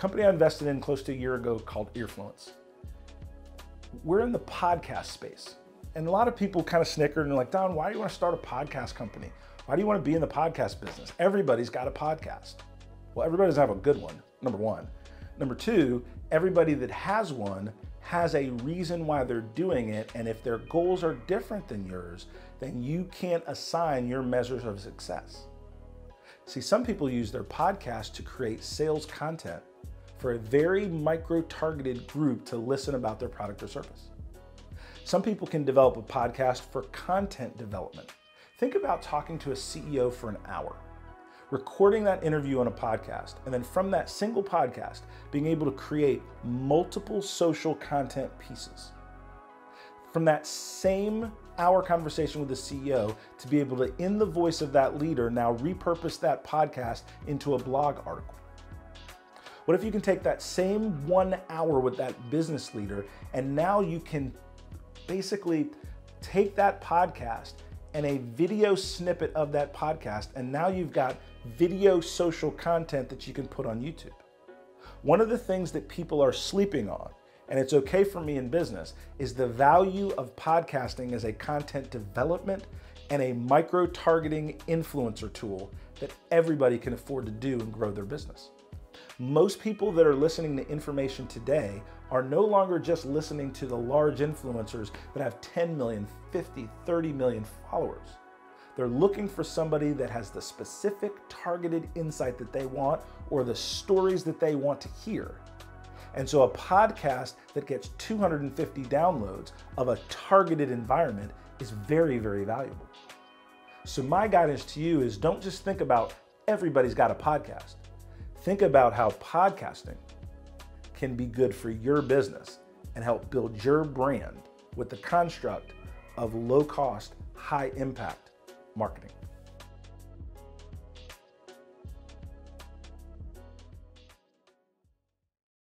company I invested in close to a year ago called Earfluence. We're in the podcast space. And a lot of people kind of snickered and like, Don, why do you want to start a podcast company? Why do you want to be in the podcast business? Everybody's got a podcast. Well, everybody doesn't have a good one, number one. Number two, everybody that has one has a reason why they're doing it. And if their goals are different than yours, then you can't assign your measures of success. See, some people use their podcast to create sales content for a very micro-targeted group to listen about their product or service. Some people can develop a podcast for content development. Think about talking to a CEO for an hour, recording that interview on a podcast, and then from that single podcast, being able to create multiple social content pieces. From that same hour conversation with the CEO to be able to, in the voice of that leader, now repurpose that podcast into a blog article. What if you can take that same 1 hour with that business leader and now you can basically take that podcast and a video snippet of that podcast, and now you've got video social content that you can put on YouTube. One of the things that people are sleeping on, and it's okay for me in business, is the value of podcasting as a content development and a micro-targeting influencer tool that everybody can afford to do and grow their business. Most people that are listening to information today are no longer just listening to the large influencers that have 10 million, 50, 30 million followers. They're looking for somebody that has the specific targeted insight that they want or the stories that they want to hear. And so a podcast that gets 250 downloads of a targeted environment is very, very valuable. So my guidance to you is don't just think about everybody's got a podcast. Think about how podcasting can be good for your business and help build your brand with the construct of low cost, high impact marketing.